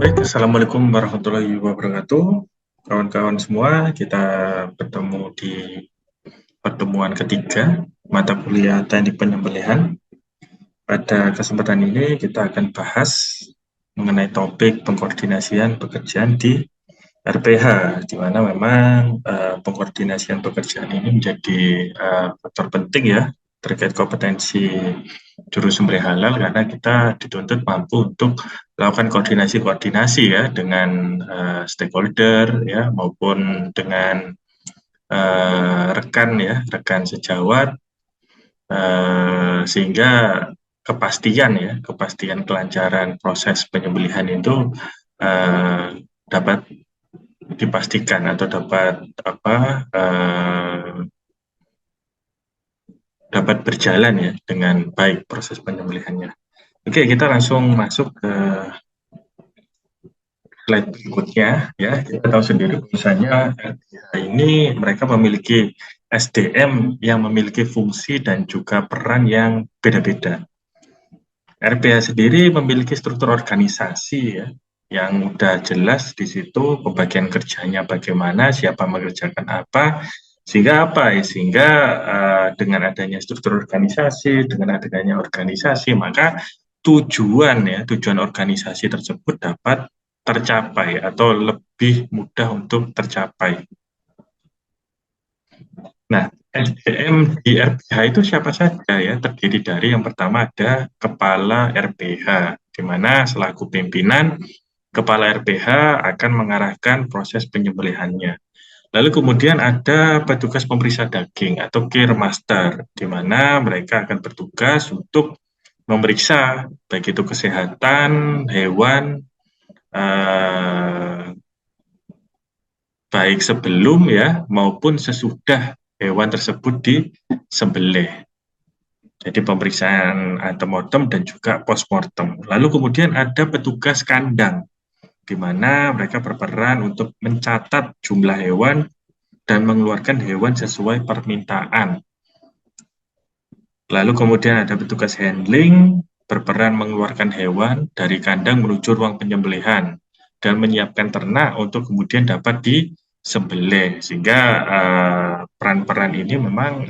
Baik, Assalamualaikum warahmatullahi wabarakatuh. Kawan-kawan semua, kita bertemu di pertemuan ketiga mata kuliah Teknik Penyembelihan. Pada kesempatan ini kita akan bahas mengenai topik pengkoordinasian pekerjaan di RPH, di mana memang pengkoordinasian pekerjaan ini menjadi faktor penting ya terkait kompetensi juru sembelih halal, karena kita dituntut mampu untuk melakukan koordinasi-koordinasi ya dengan stakeholder ya maupun dengan rekan ya, rekan sejawat, sehingga kepastian kelancaran proses penyembelihan itu dapat dipastikan atau dapat berjalan ya dengan baik proses penyembelihannya. Oke, kita langsung masuk ke slide berikutnya ya. Kita tahu sendiri misalnya RPH ini mereka memiliki SDM yang memiliki fungsi dan juga peran yang beda-beda. RPH sendiri memiliki struktur organisasi ya, yang udah jelas di situ pembagian kerjanya bagaimana, siapa mengerjakan apa, sehingga dengan adanya struktur organisasi, dengan adanya organisasi, maka tujuan organisasi tersebut dapat tercapai atau lebih mudah untuk tercapai. Nah, SDM di RPH itu siapa saja ya? Terdiri dari yang pertama ada Kepala RPH, di mana selaku pimpinan Kepala RPH akan mengarahkan proses penyembelihannya. Lalu kemudian ada petugas pemeriksa daging atau care master, di mana mereka akan bertugas untuk memeriksa baik itu kesehatan hewan, eh, baik sebelum ya maupun sesudah hewan tersebut disembelih. Jadi pemeriksaan antemortem dan juga postmortem. Lalu kemudian ada petugas kandang, di mana mereka berperan untuk mencatat jumlah hewan dan mengeluarkan hewan sesuai permintaan. Lalu kemudian ada petugas handling, berperan mengeluarkan hewan dari kandang menuju ruang penyembelihan dan menyiapkan ternak untuk kemudian dapat disembelih. Sehingga peran-peran ini memang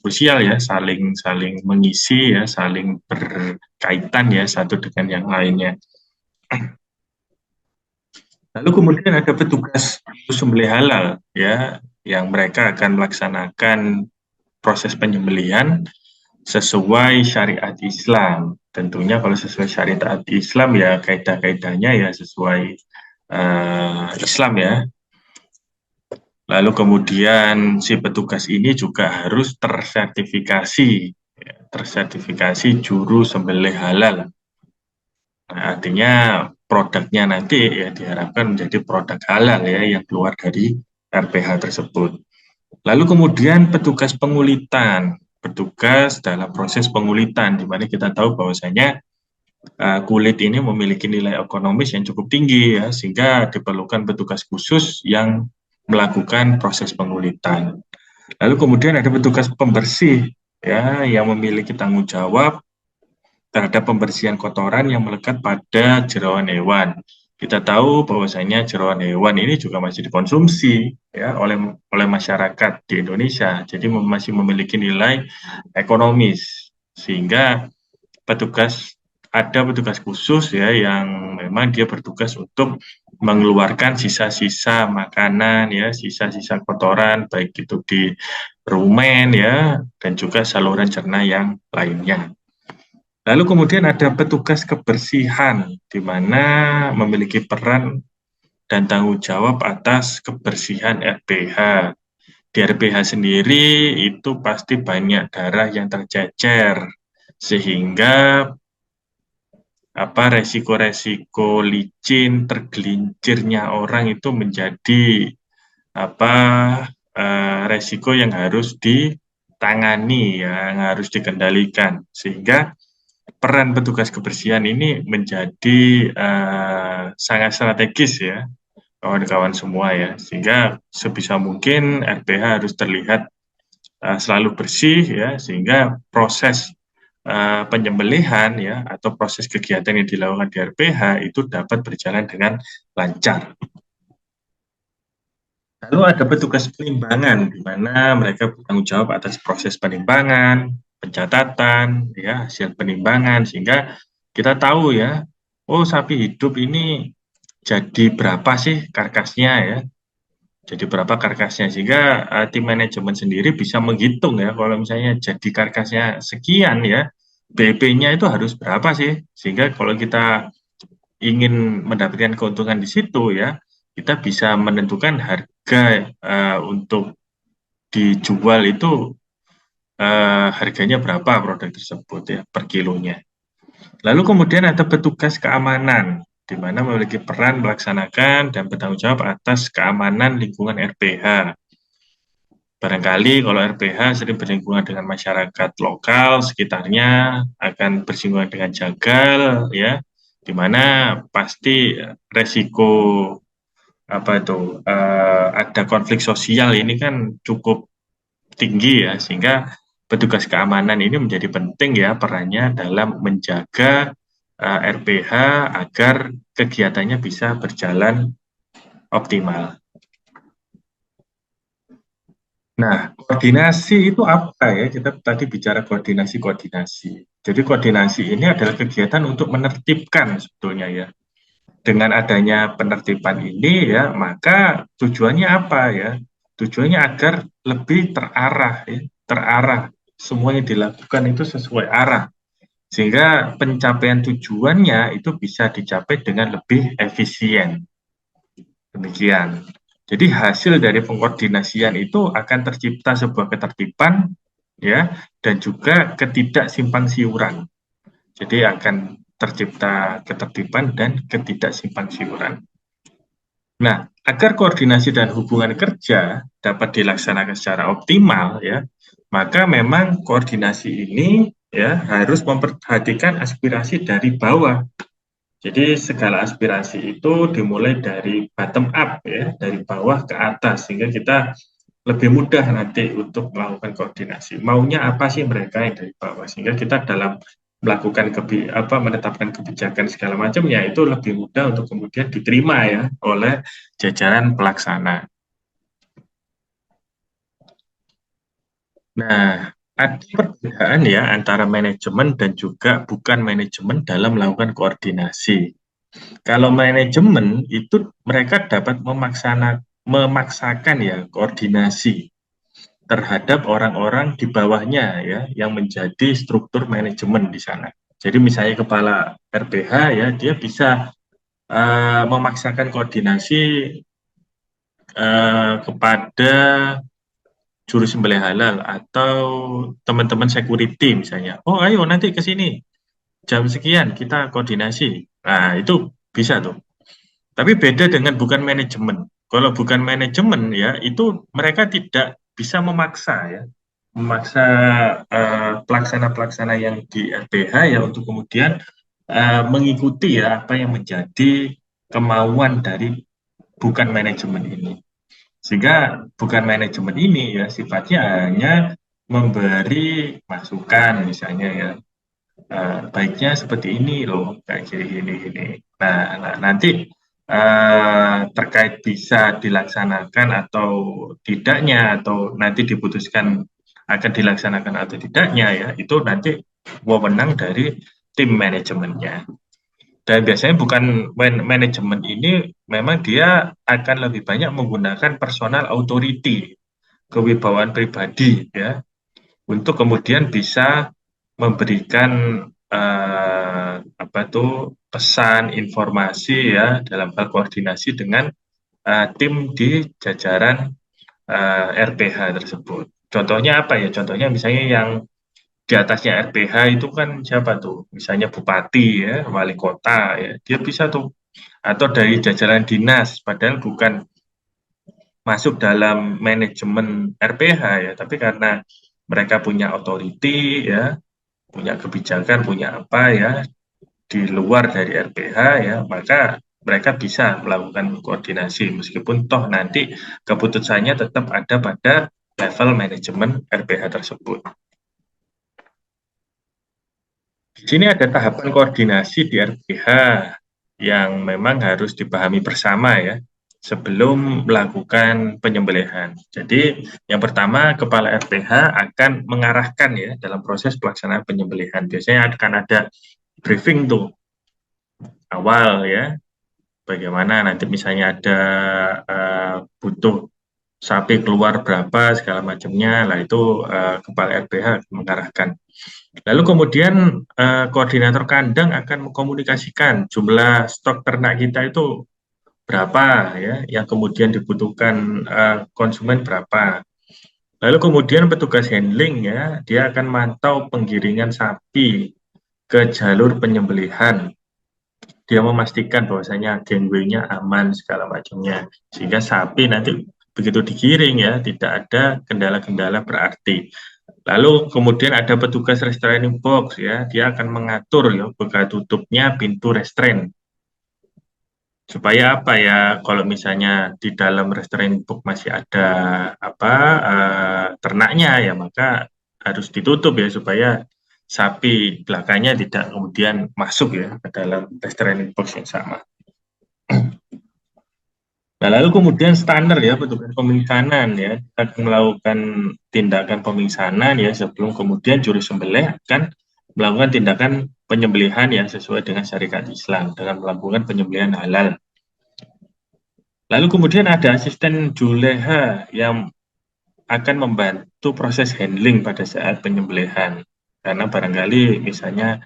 krusial ya, saling mengisi ya, saling berkaitan ya satu dengan yang lainnya. Lalu kemudian ada petugas sembelih halal ya, yang mereka akan melaksanakan proses penyembelihan sesuai syariat Islam. Tentunya kalau sesuai syariat Islam ya kaidah-kaidahnya ya sesuai Islam ya. Lalu kemudian si petugas ini juga harus tersertifikasi juru sembelih halal. Nah, artinya produknya nanti ya diharapkan menjadi produk halal ya yang keluar dari RPH tersebut. Lalu kemudian petugas pengulitan, petugas dalam proses pengulitan, di mana kita tahu bahwasanya kulit ini memiliki nilai ekonomis yang cukup tinggi ya, sehingga diperlukan petugas khusus yang melakukan proses pengulitan. Lalu kemudian ada petugas pembersih ya yang memiliki tanggung jawab terhadap pembersihan kotoran yang melekat pada jeroan hewan. Kita tahu bahwasanya jeroan hewan ini juga masih dikonsumsi ya oleh masyarakat di Indonesia. Jadi masih memiliki nilai ekonomis, sehingga ada petugas khusus ya yang memang dia bertugas untuk mengeluarkan sisa-sisa makanan ya, sisa-sisa kotoran baik itu di rumen ya dan juga saluran cerna yang lainnya. Lalu kemudian ada petugas kebersihan, di mana memiliki peran dan tanggung jawab atas kebersihan RPH. Di RPH sendiri itu pasti banyak darah yang tercecer, sehingga resiko-resiko licin, tergelincirnya orang itu menjadi apa resiko yang harus ditangani, yang harus dikendalikan, sehingga peran petugas kebersihan ini menjadi sangat strategis ya kawan-kawan semua ya, sehingga sebisa mungkin RPH harus terlihat selalu bersih ya, sehingga proses penyembelihan ya atau proses kegiatan yang dilakukan di RPH itu dapat berjalan dengan lancar. Lalu ada petugas penimbangan di mana mereka bertanggung jawab atas proses penimbangan, pencatatan, ya hasil penimbangan sehingga kita tahu ya, oh sapi hidup ini jadi berapa sih karkasnya ya, jadi berapa karkasnya sehingga tim manajemen sendiri bisa menghitung ya kalau misalnya jadi karkasnya sekian ya, BP-nya itu harus berapa sih sehingga kalau kita ingin mendapatkan keuntungan di situ ya, kita bisa menentukan harga untuk dijual itu harganya berapa produk tersebut ya per kilonya. Lalu kemudian ada petugas keamanan di mana memiliki peran melaksanakan dan bertanggung jawab atas keamanan lingkungan RPH. Barangkali kalau RPH sering bersinggungan dengan masyarakat lokal sekitarnya akan bersinggungan dengan jagal ya, di mana pasti resiko apa itu ada konflik sosial ini kan cukup tinggi ya sehingga petugas keamanan ini menjadi penting ya perannya dalam menjaga RPH agar kegiatannya bisa berjalan optimal. Nah, koordinasi itu apa ya? Kita tadi bicara koordinasi-koordinasi. Jadi koordinasi ini adalah kegiatan untuk menertibkan sebetulnya ya. Dengan adanya penertiban ini ya, maka tujuannya apa ya? Tujuannya agar lebih terarah ya, terarah. Semua yang dilakukan itu sesuai arah. Sehingga pencapaian tujuannya itu bisa dicapai dengan lebih efisien. Demikian. Jadi hasil dari pengkoordinasian itu akan tercipta sebuah ketertiban ya dan juga ketidaksimpang siuran. Jadi akan tercipta ketertiban dan ketidaksimpang siuran. Nah, agar koordinasi dan hubungan kerja dapat dilaksanakan secara optimal ya, maka memang koordinasi ini ya harus memperhatikan aspirasi dari bawah. Jadi segala aspirasi itu dimulai dari bottom up ya, dari bawah ke atas sehingga kita lebih mudah nanti untuk melakukan koordinasi. Maunya apa sih mereka yang dari bawah sehingga kita dalam melakukan menetapkan kebijakan segala macamnya itu lebih mudah untuk kemudian diterima ya oleh jajaran pelaksana. Nah, ada perbedaan ya antara manajemen dan juga bukan manajemen dalam melakukan koordinasi. Kalau manajemen itu mereka dapat memaksakan ya koordinasi terhadap orang-orang di bawahnya ya yang menjadi struktur manajemen di sana. Jadi misalnya kepala RPH ya dia bisa memaksakan koordinasi kepada juru sembelih halal atau teman-teman security misalnya. Oh ayo nanti ke sini jam sekian kita koordinasi. Nah itu bisa tuh. Tapi beda dengan bukan manajemen. Kalau bukan manajemen ya, itu mereka tidak bisa memaksa ya, memaksa pelaksana-pelaksana yang di LPH ya untuk kemudian mengikuti ya apa yang menjadi kemauan dari bukan manajemen ini. Sehingga bukan manajemen ini ya sifatnya hanya memberi masukan misalnya ya baiknya seperti ini loh, kayak gini. Nah, nanti terkait bisa dilaksanakan atau tidaknya, atau nanti diputuskan akan dilaksanakan atau tidaknya ya, itu nanti wewenang dari tim manajemennya. Dan biasanya bukan manajemen ini memang dia akan lebih banyak menggunakan personal authority, kewibawaan pribadi ya, untuk kemudian bisa memberikan pesan informasi ya dalam hal koordinasi dengan tim di jajaran RPH tersebut. Contohnya apa ya? Contohnya misalnya yang di atasnya RPH itu kan siapa tuh? Misalnya bupati ya, wali kota ya, dia bisa tuh atau dari jajaran dinas, padahal bukan masuk dalam manajemen RPH ya, tapi karena mereka punya otoriti ya, punya kebijakan, punya apa ya, di luar dari RPH ya, maka mereka bisa melakukan koordinasi meskipun toh nanti keputusannya tetap ada pada level manajemen RPH tersebut. Di sini ada tahapan koordinasi di RPH yang memang harus dipahami bersama ya sebelum melakukan penyembelihan. Jadi yang pertama kepala RPH akan mengarahkan ya dalam proses pelaksanaan penyembelihan. Biasanya akan ada briefing tuh awal ya, bagaimana nanti misalnya ada butuh sapi keluar berapa segala macamnya, lah itu kepala RPH mengarahkan. Lalu kemudian koordinator kandang akan mengkomunikasikan jumlah stok ternak kita itu berapa ya, yang kemudian dibutuhkan konsumen berapa. Lalu kemudian petugas handling ya, dia akan mantau penggiringan sapi ke jalur penyembelihan. Dia memastikan bahwasanya gangway-nya aman segala macamnya, sehingga sapi nanti begitu digiring ya tidak ada kendala-kendala berarti. Lalu kemudian ada petugas restraining box ya, dia akan mengatur ya buka tutupnya pintu restrain. Supaya apa ya, kalau misalnya di dalam restraining box masih ada apa ternaknya ya maka harus ditutup ya supaya sapi belakangnya tidak kemudian masuk ya ke dalam restraining box yang sama. Nah, lalu kemudian standar ya petugas pemisanan ya, kita akan melakukan tindakan pemisanan ya sebelum kemudian juru sembelih akan melakukan tindakan penyembelihan ya sesuai dengan syariat Islam dengan melakukan penyembelihan halal. Lalu kemudian ada asisten juleha yang akan membantu proses handling pada saat penyembelihan. Karena barangkali misalnya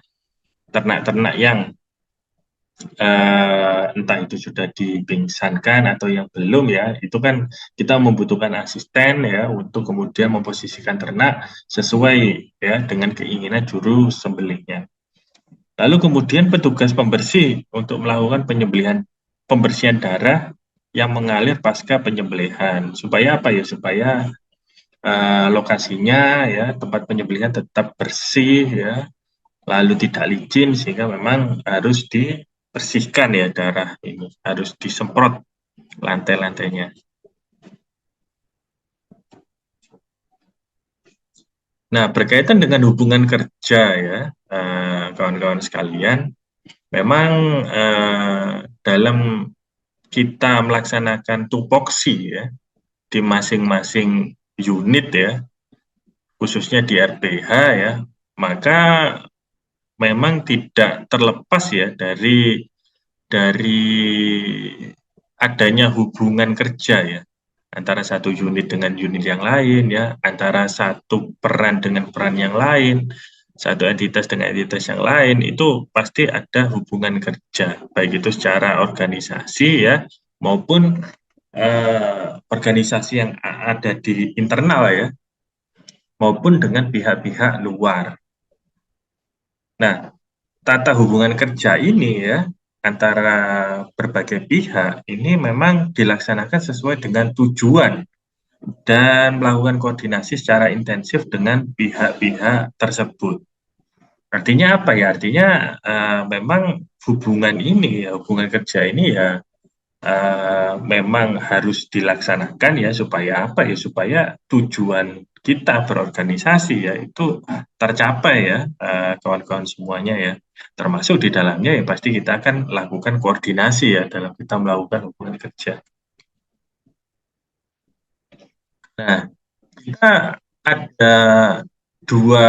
ternak-ternak yang entah itu sudah dipingsankan atau yang belum ya, itu kan kita membutuhkan asisten ya untuk kemudian memposisikan ternak sesuai ya dengan keinginan juru sembelihnya. Lalu kemudian petugas pembersih untuk melakukan pembersihan darah yang mengalir pasca penyembelihan. Supaya apa ya? Supaya lokasinya ya tempat penyembelihan tetap bersih ya, lalu tidak licin sehingga memang harus dibersihkan ya darah ini, harus disemprot lantai-lantainya. Nah, berkaitan dengan hubungan kerja ya, kawan-kawan sekalian, memang dalam kita melaksanakan tupoksi ya di masing-masing unit ya, khususnya di RPH ya, maka memang tidak terlepas ya dari adanya hubungan kerja ya antara satu unit dengan unit yang lain ya, antara satu peran dengan peran yang lain, satu entitas dengan entitas yang lain itu pasti ada hubungan kerja, baik itu secara organisasi ya maupun organisasi yang ada di internal ya, maupun dengan pihak-pihak luar. Nah, tata hubungan kerja ini ya antara berbagai pihak ini memang dilaksanakan sesuai dengan tujuan dan melakukan koordinasi secara intensif dengan pihak-pihak tersebut. Artinya apa ya? Artinya memang hubungan ini ya, hubungan kerja ini ya memang harus dilaksanakan ya supaya apa ya? Supaya tujuan kita berorganisasi ya itu tercapai ya kawan-kawan semuanya ya. Termasuk di dalamnya ya pasti kita akan lakukan koordinasi ya dalam kita melakukan hubungan kerja. Nah, kita ada dua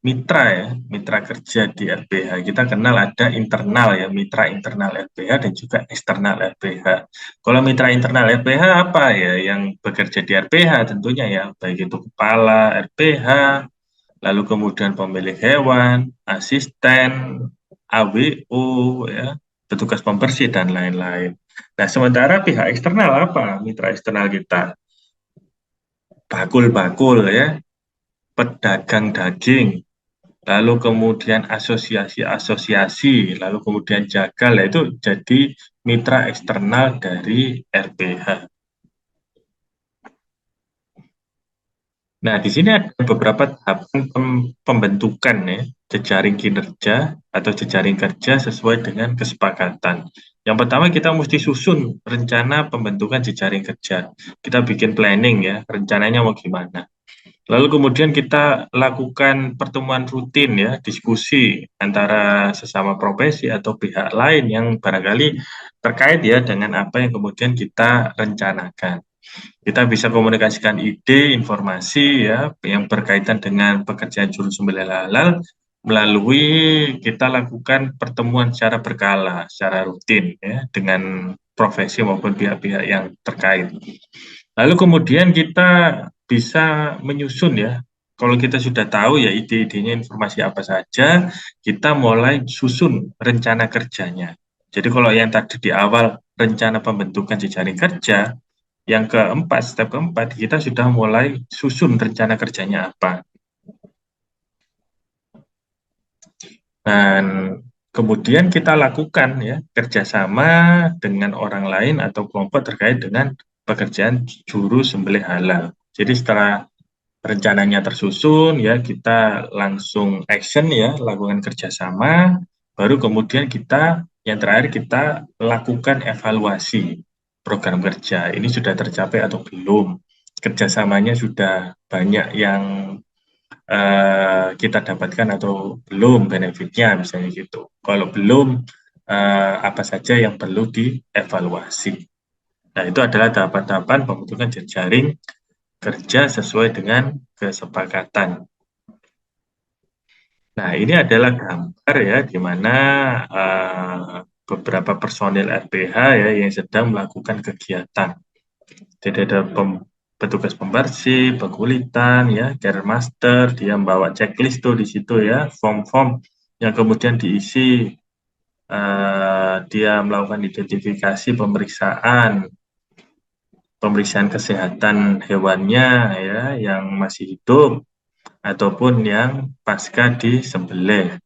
mitra ya, mitra kerja di LBH. Kita kenal ada internal ya, mitra internal LBH dan juga eksternal LBH. Kalau mitra internal LBH apa ya yang bekerja di LBH tentunya ya, baik itu kepala LBH, lalu kemudian pemilik hewan, asisten, AWO ya, petugas pembersih dan lain-lain. Nah, sementara pihak eksternal apa? Mitra eksternal kita bakul-bakul ya, pedagang daging, lalu kemudian asosiasi-asosiasi, lalu kemudian jagal, itu jadi mitra eksternal dari RPH. Nah, di sini ada beberapa tahapan pembentukan ya, jejaring kinerja atau jejaring kerja sesuai dengan kesepakatan. Yang pertama kita mesti susun rencana pembentukan jejaring kerja. Kita bikin planning ya, rencananya mau gimana. Lalu kemudian kita lakukan pertemuan rutin ya, diskusi antara sesama profesi atau pihak lain yang barangkali terkait ya dengan apa yang kemudian kita rencanakan. Kita bisa komunikasikan ide, informasi ya yang berkaitan dengan pekerjaan juru sembelih halal melalui kita lakukan pertemuan secara berkala, secara rutin ya dengan profesi maupun pihak-pihak yang terkait. Lalu kemudian kita bisa menyusun ya. Kalau kita sudah tahu ya ide-idenya informasi apa saja, kita mulai susun rencana kerjanya. Jadi kalau yang tadi di awal rencana pembentukan jejaring kerja, yang keempat, step keempat, kita sudah mulai susun rencana kerjanya apa. Dan kemudian kita lakukan ya kerjasama dengan orang lain atau kelompok terkait dengan pekerjaan juru sembelih halal. Jadi setelah rencananya tersusun ya kita langsung action ya lakukan kerjasama, baru kemudian kita yang terakhir kita lakukan evaluasi program kerja ini sudah tercapai atau belum, kerjasamanya sudah banyak yang kita dapatkan atau belum benefitnya misalnya gitu. Kalau belum apa saja yang perlu dievaluasi. Nah itu adalah tahapan-tahapan pembentukan jejaring kerja sesuai dengan kesepakatan. Nah, ini adalah gambar ya, di mana beberapa personil RPH ya yang sedang melakukan kegiatan. Jadi ada petugas pembersih, pengkulitan, ya, care master, dia membawa checklist tuh di situ ya, form-form yang kemudian diisi, dia melakukan identifikasi pemeriksaan kesehatan hewannya ya, yang masih hidup ataupun yang pasca disembelih.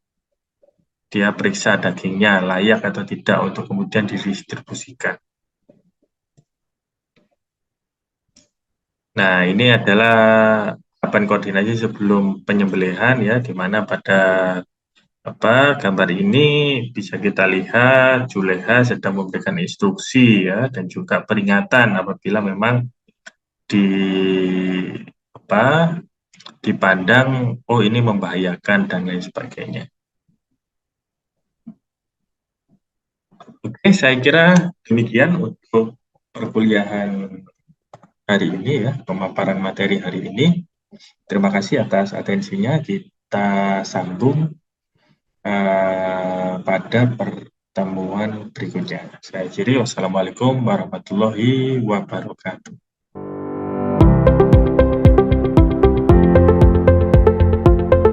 Dia periksa dagingnya layak atau tidak untuk kemudian didistribusikan. Nah, ini adalah tahapan koordinasi sebelum penyembelihan ya, di mana pada gambar ini bisa kita lihat Juleha sedang memberikan instruksi ya dan juga peringatan apabila memang di apa dipandang oh ini membahayakan dan lain sebagainya. Oke, saya kira demikian untuk perkuliahan hari ini ya, pemaparan materi hari ini. Terima kasih atas atensinya. Kita sambung pada pertemuan berikutnya. Saya akhiri, wassalamualaikum warahmatullahi wabarakatuh.